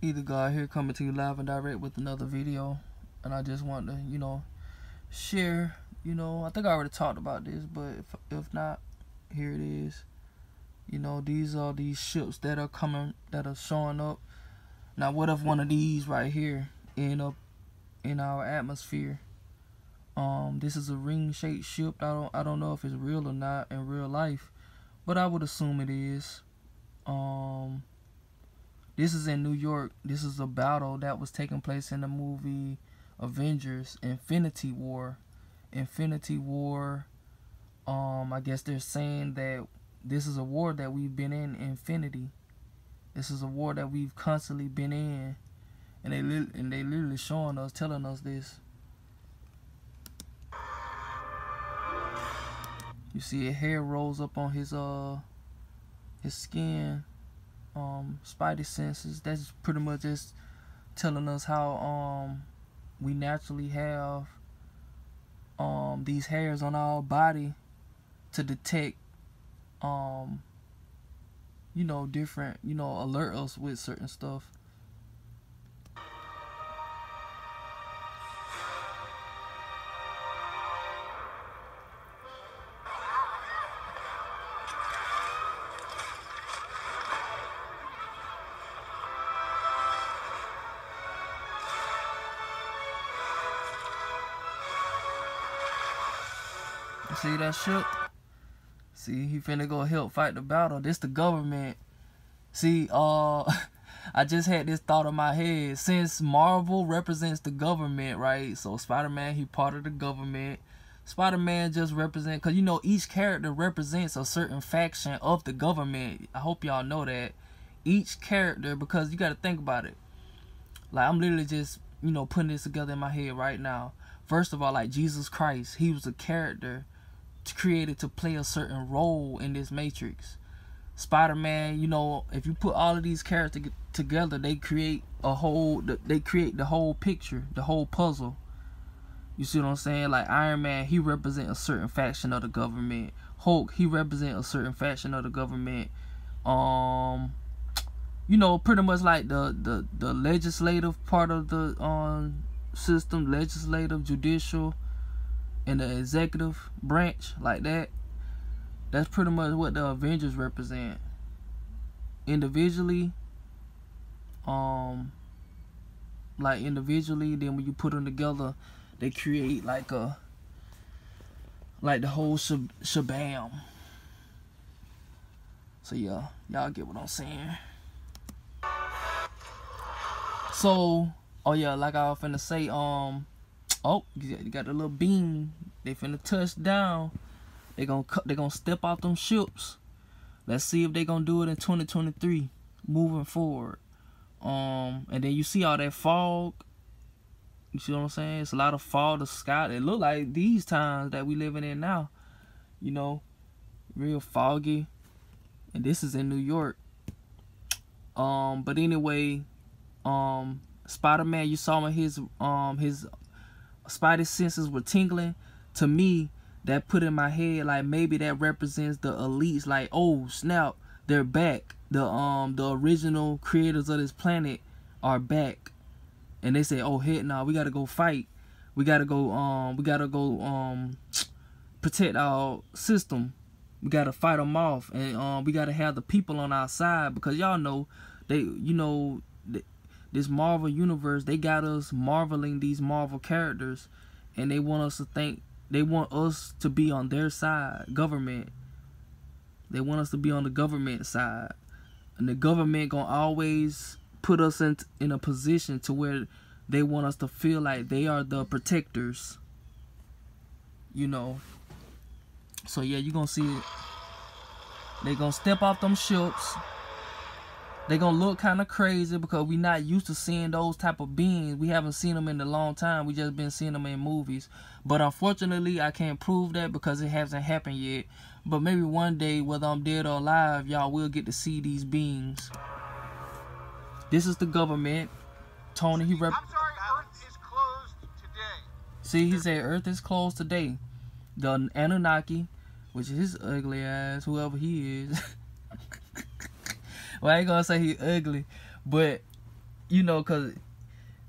Either God here coming to you live and direct with another video, and I just want to, share. I think I already talked about this, but if not, here it is. These are these ships that are coming, that are showing up. Now, what if one of these right here end up in our atmosphere? This is a ring-shaped ship. I don't know if it's real or not in real life, but I would assume it is. This is in New York. This is a battle that was taking place in the movie Avengers, Infinity War. Infinity War. I guess they're saying that this is a war that we've been in infinity. This is a war that we've constantly been in, and they literally showing us, telling us this. You see, his hair rolls up on his skin. Spidey senses. That's pretty much just telling us how we naturally have these hairs on our body to detect different, alert us with certain stuff. See that ship? See, he finna go help fight the battle. This the government. See, I just had this thought in my head. Since Marvel represents the government, right? So Spider-Man, he part of the government. Spider-Man just represent, because each character represents a certain faction of the government. I hope y'all know that. Each character, because you got to think about it. Like, I'm literally just, putting this together in my head right now. First of all, like Jesus Christ, he was a character created to play a certain role in this matrix. Spider-Man, if you put all of these characters together, they create the whole picture, the whole puzzle. You see what I'm saying? Like Iron Man, he represents a certain faction of the government. Hulk, he represents a certain faction of the government. Pretty much like the legislative part of the system, legislative, judicial, and the executive branch, like that. That's pretty much what the Avengers represent. Individually, then when you put them together, they create like the whole shabam. So yeah, y'all get what I'm saying. So, oh yeah, like I was finna say, oh, you got the little beam. They finna touch down. They gonna step out them ships. Let's see if they gonna do it in 2023, moving forward. And then you see all that fog. You see what I'm saying? It's a lot of fog. The sky. It look like these times that we living in now. Real foggy. And this is in New York. But anyway, Spider-Man, you saw him, his Spidey senses were tingling. To me, that put in my head like maybe that represents the elites. Like, oh snap, they're back. The original creators of this planet are back, and they say, oh heck no, we gotta go fight. We gotta go protect our system. We gotta fight them off, and we gotta have the people on our side, because y'all know this Marvel universe, they got us marveling these Marvel characters, and they want us to think, they want us to be on their side, government. They want us to be on the government side, and the government gonna always put us in a position to where they want us to feel like they are the protectors. So yeah, you gonna see it. They gonna step off them ships. They gonna look kind of crazy because we not used to seeing those type of beings. We haven't seen them in a long time. We just been seeing them in movies. But unfortunately, I can't prove that because it hasn't happened yet. But maybe one day, whether I'm dead or alive, y'all will get to see these beings. This is the government. Tony, I'm sorry, Earth is closed today. See, he said Earth is closed today. The Anunnaki, which is his ugly ass, whoever he is. Well, I ain't gonna say he ugly, but you know, because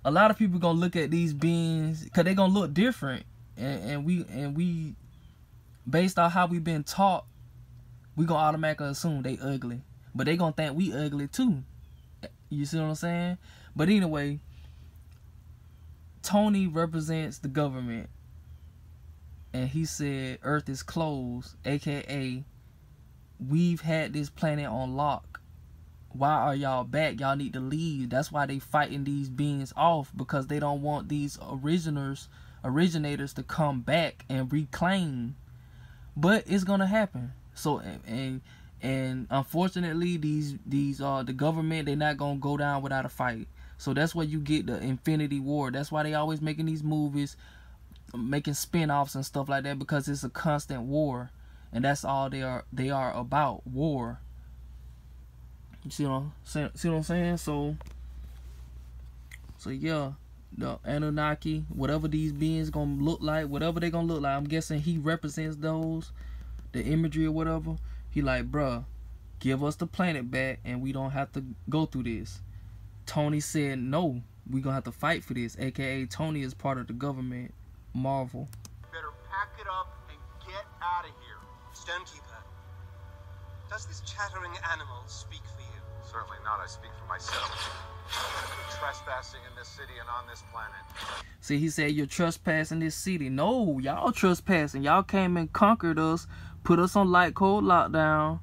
a lot of people gonna look at these beings because they gonna look different, and we based on how we been taught, we gonna automatically assume they ugly, but they gonna think we ugly too. You see what I'm saying? But anyway, Tony represents the government, and he said Earth is closed, aka we've had this planet on lock. Why are y'all back? Y'all need to leave. That's why they fighting these beings off, because they don't want these originators to come back and reclaim. But it's gonna happen. So and unfortunately, the government, they're not gonna go down without a fight. So that's where you get the Infinity War. That's why they always making these movies, making spin-offs and stuff like that, because it's a constant war, and that's all they are about, war. You see what I'm saying? So yeah, the Anunnaki, whatever these beings gonna look like, whatever they gonna look like, I'm guessing he represents those, the imagery or whatever. He like, bruh, give us the planet back and we don't have to go through this. Tony said, no, we gonna have to fight for this, aka Tony is part of the government, Marvel. Better pack it up and get out of here. Stonekeeper, does this chattering animal speak for you? Certainly not. I speak for myself. You're trespassing in this city and on this planet. See, he said you're trespassing this city. No, y'all trespassing. Y'all came and conquered us, put us on light cold lockdown,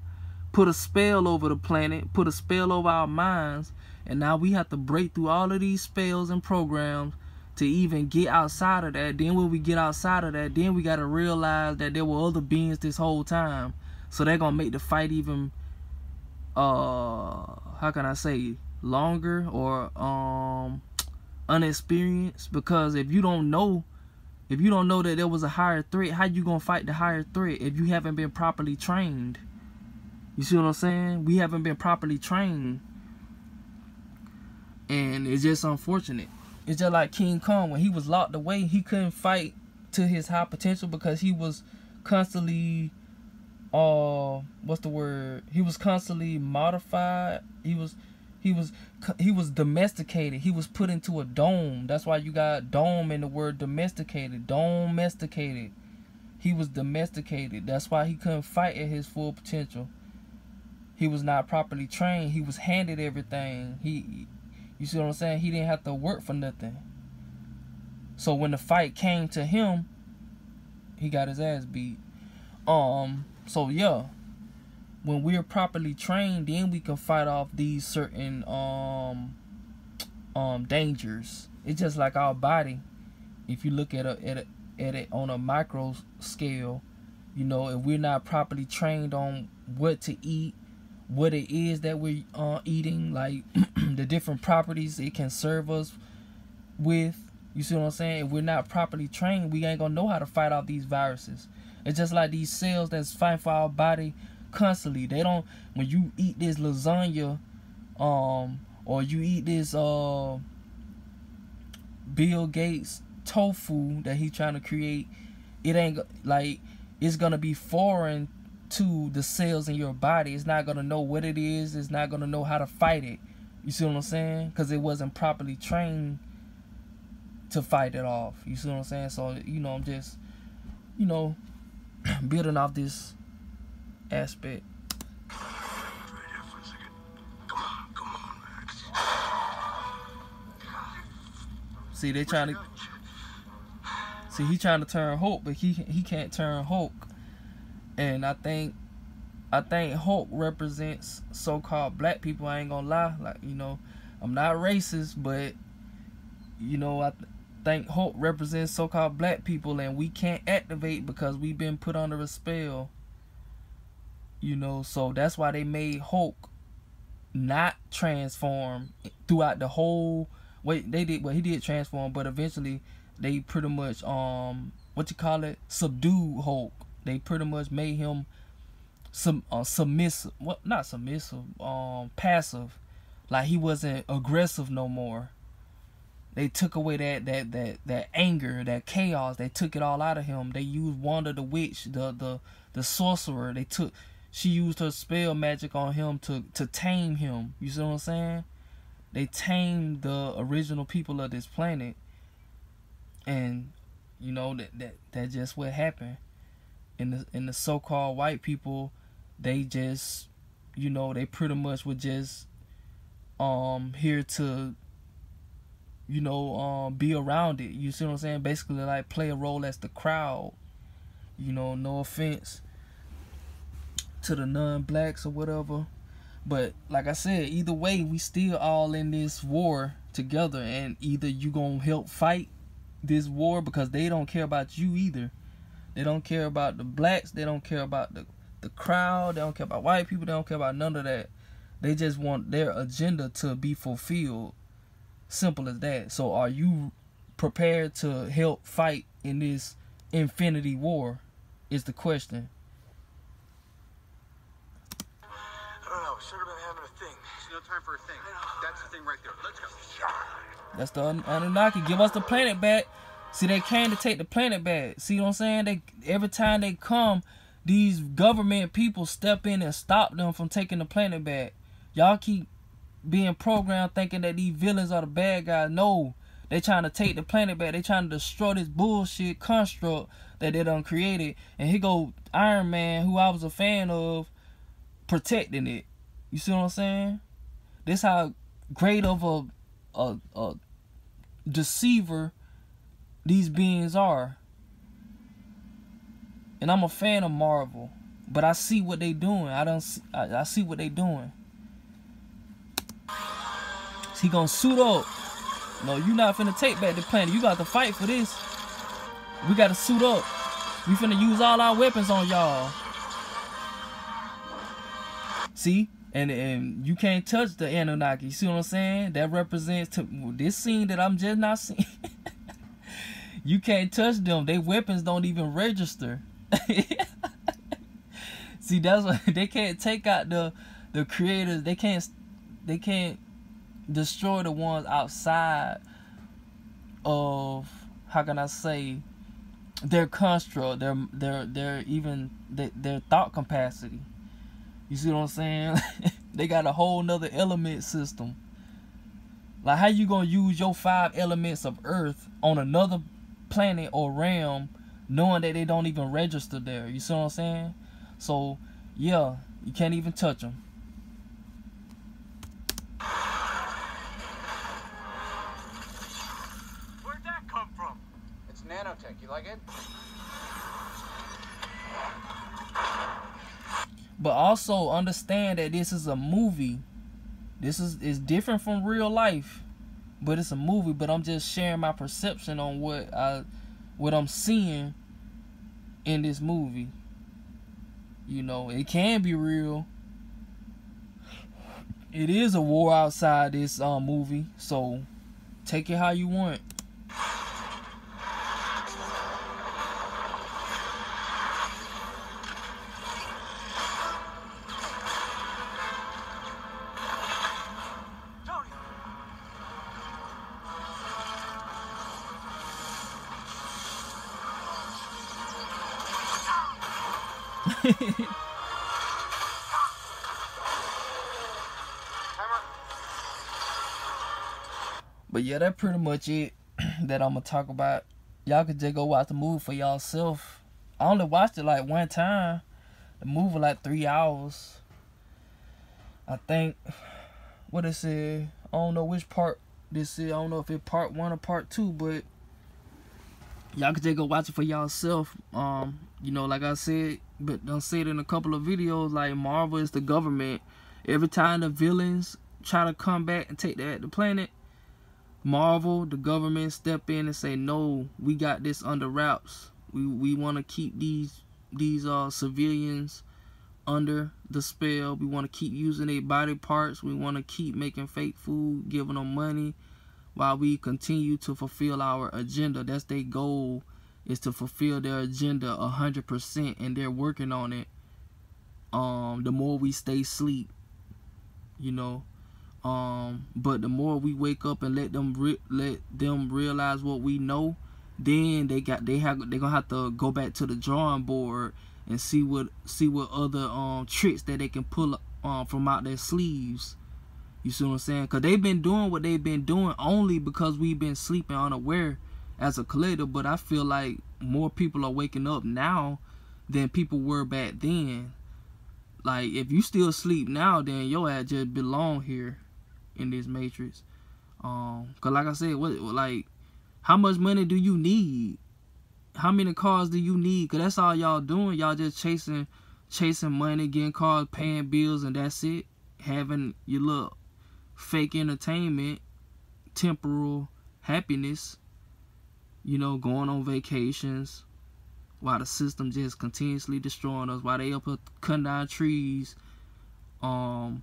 put a spell over the planet, put a spell over our minds, and now we have to break through all of these spells and programs to even get outside of that. Then when we get outside of that, then we got to realize that there were other beings this whole time. So they're going to make the fight even, how can I say, longer or unexperienced. Because if you don't know that there was a higher threat, how you going to fight the higher threat if you haven't been properly trained? You see what I'm saying? We haven't been properly trained. And it's just unfortunate. It's just like King Kong, when he was locked away, he couldn't fight to his high potential because he was constantly, what's the word? He was constantly modified. He was domesticated. He was put into a dome. That's why you got dome in the word domesticated. Domesticated. He was domesticated. That's why he couldn't fight at his full potential. He was not properly trained. He was handed everything. You see what I'm saying? He didn't have to work for nothing. So when the fight came to him, he got his ass beat. So yeah, when we're properly trained, then we can fight off these certain dangers. It's just like our body. If you look at it on a micro scale, you know, if we're not properly trained on what to eat, what it is that we're eating, like the different properties it can serve us with. You see what I'm saying? If we're not properly trained, we ain't gonna know how to fight off these viruses. It's just like these cells that's fighting for our body constantly. They don't, when you eat this lasagna, or you eat this Bill Gates tofu that he's trying to create, it ain't like, it's gonna be foreign to the cells in your body. It's not gonna know what it is. It's not gonna know how to fight it. You see what I'm saying? Because it wasn't properly trained to fight it off. You see what I'm saying? So, you know, I'm just, you know, building off this aspect. See, they trying to, see, he trying to turn Hulk, but he can't turn Hulk. And I think Hulk represents so-called black people. I ain't gonna lie. Like, you know, I'm not racist, but, you know, I think Hulk represents so-called black people, and we can't activate because we've been put under a spell. You know, so that's why they made Hulk not transform throughout the whole. Wait, they did. Well, he did transform, but eventually they pretty much subdued Hulk. They pretty much made him submissive. What? Not submissive. Passive. Like he wasn't aggressive no more. They took away that anger, that chaos. They took it all out of him. They used Wanda the witch, the sorcerer. She used her spell magic on him to tame him. You see what I'm saying? they tamed the original people of this planet, and you know that just what happened. In the so-called white people, they just, you know, they pretty much were just here to, you know, be around it. You see what I'm saying? Basically, like, play a role as the crowd. You know, no offense to the non-blacks or whatever, but like I said, either way, we still all in this war together, and either you gonna help fight this war, because they don't care about you either. They don't care about the blacks. They don't care about the crowd. They don't care about white people. They don't care about none of that. They just want their agenda to be fulfilled. Simple as that. So are you prepared to help fight in this infinity war is the question. I don't know. Should have been having a thing. There's no time for a thing. That's the thing right there. Let's go. That's the Anunnaki. Give us the planet back. See, they came to take the planet back. See what I'm saying? They, every time they come, these government people step in and stop them from taking the planet back. Y'all keep being programmed thinking that these villains are the bad guys. No, they trying to take the planet back. They trying to destroy this bullshit construct that they done created. And here go Iron Man, who I was a fan of, protecting it. You see what I'm saying? This how great of a deceiver these beings are. And I'm a fan of Marvel, but I see what they doing. I see what they doing. He gonna suit up. No, you not finna take back the planet. You got to fight for this. We gotta suit up. We finna use all our weapons on y'all. See? And you can't touch the Anunnaki. You see what I'm saying? That represents this scene that I'm just not seeing. You can't touch them. Their weapons don't even register. See, that's what they can't take out the creators. They can't destroy the ones outside of, how can I say, their construct, their thought capacity. You see what I'm saying? They got a whole nother element system. Like, how you gonna use your 5 elements of Earth on another planet or realm, knowing that they don't even register there? You see what I'm saying? So yeah, you can't even touch them. Where'd that come from? It's nanotech. You like it? But also understand that this is a movie. This is different from real life, but it's a movie. But I'm just sharing my perception on what I'm seeing in this movie. You know, it can be real. It is a war outside this movie, so take it how you want. But yeah, that's pretty much it that I'm gonna talk about. Y'all could just go watch the movie for y'allself. I only watched it like one time. The movie like 3 hours. I think what it said. I don't know which part this is. I don't know if it's part 1 or part 2, but y'all could just go watch it for y'allself. You know, like I said, but I said in a couple of videos, like, Marvel is the government. Every time the villains try to come back and take the planet, Marvel, the government, step in and say, no, we got this under wraps. We want to keep these civilians under the spell. We want to keep using their body parts. We want to keep making fake food, giving them money, while we continue to fulfill our agenda. That's their goal, is to fulfill their agenda 100%, and they're working on it. The more we stay asleep, you know. But the more we wake up and let them realize what we know, then they're gonna have to go back to the drawing board and see what other tricks that they can pull from out their sleeves. You see what I'm saying? Because they've been doing what they've been doing only because we've been sleeping unaware as a collective. But I feel like more people are waking up now than people were back then. Like, if you still sleep now, then your ass just belong here in this matrix. Cause like I said, like, how much money do you need? How many cars do you need? Cause that's all y'all doing. Y'all just chasing money, getting cars, paying bills, and that's it. Having your little fake entertainment, temporal happiness. You know, going on vacations, while the system just continuously destroying us. While they up cutting down trees, you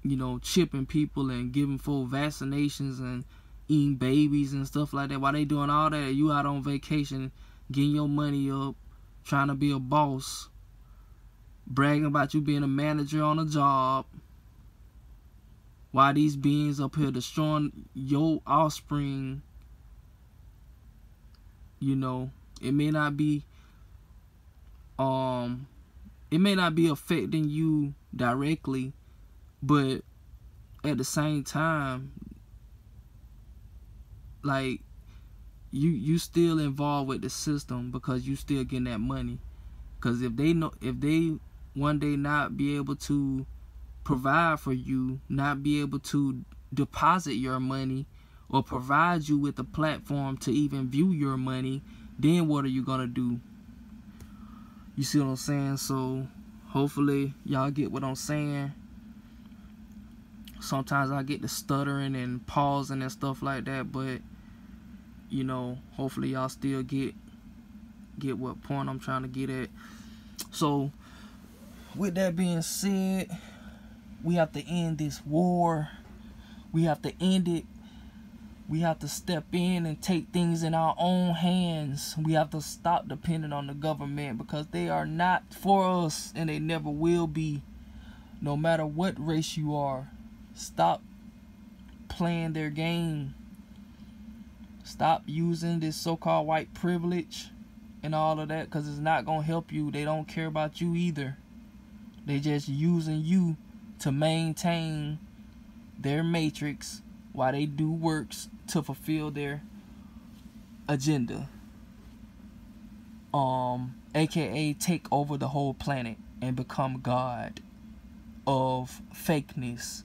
know, chipping people and giving full vaccinations and eating babies and stuff like that. While they doing all that, you out on vacation, getting your money up, trying to be a boss, bragging about you being a manager on a job. While these beings up here destroying your offspring, you know, it may not be affecting you directly, but at the same time, like, you still involved with the system because you still getting that money. Because if they one day not be able to provide for you, not be able to deposit your money or provide you with a platform to even view your money, then what are you gonna do? You see what I'm saying? So hopefully y'all get what I'm saying. Sometimes I get to stuttering and pausing and stuff like that, but you know, hopefully y'all still get what point I'm trying to get at. So with that being said, we have to end this war. We have to end it. We have to step in and take things in our own hands. We have to stop depending on the government, because they are not for us and they never will be, no matter what race you are. Stop playing their game. Stop using this so-called white privilege and all of that, because it's not going to help you. They don't care about you either. They just using you to maintain their matrix while they do works to fulfill their agenda. AKA take over the whole planet and become God of fakeness.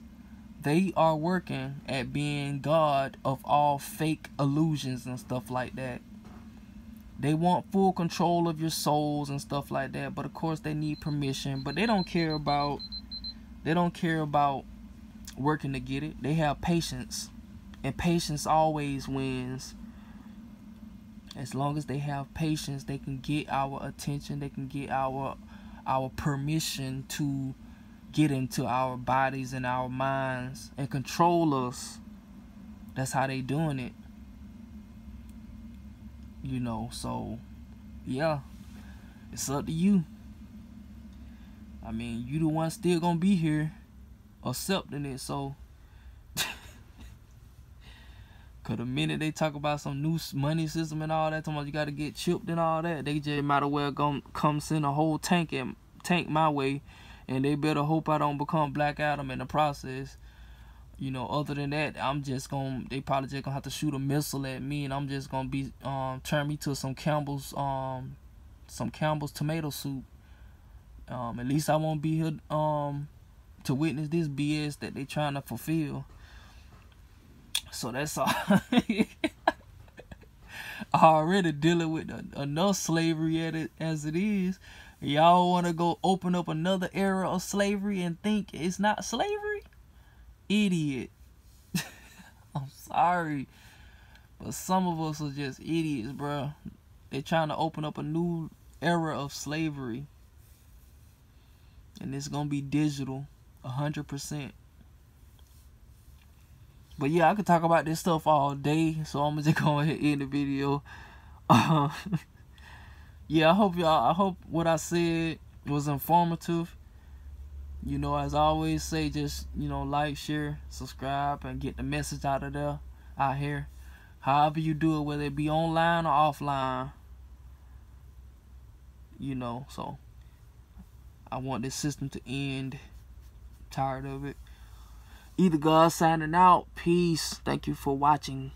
They are working at being God of all fake illusions and stuff like that. They want full control of your souls and stuff like that, but of course they need permission. But they don't care about working to get it. They have patience, and patience always wins. As long as they have patience, they can get our attention. They can get our permission to get into our bodies and our minds and control us. That's how they doing it. You know, so yeah, it's up to you. I mean, you the one still gonna be here accepting it. So cause the minute they talk about some new money system and all that, talking about you gotta get chipped and all that, they just might as well come send a whole tank my way, and they better hope I don't become Black Adam in the process. You know, other than that, they probably just gonna have to shoot a missile at me, and I'm just gonna be turn me to some Campbell's tomato soup. At least I won't be here to witness this BS that they trying to fulfill. So that's all. Already dealing with enough slavery as it is. Y'all want to go open up another era of slavery and think it's not slavery? Idiot. I'm sorry, but some of us are just idiots, bro. They're trying to open up a new era of slavery, and it's gonna be digital 100%. But yeah, I could talk about this stuff all day, so I'm just gonna go ahead and end the video. Yeah, I hope what I said was informative. You know, as I always say, just, you know, like, share, subscribe, and get the message out here. However you do it, whether it be online or offline. You know, so I want this system to end Tired of it. Either God signing out. Peace. Thank you for watching.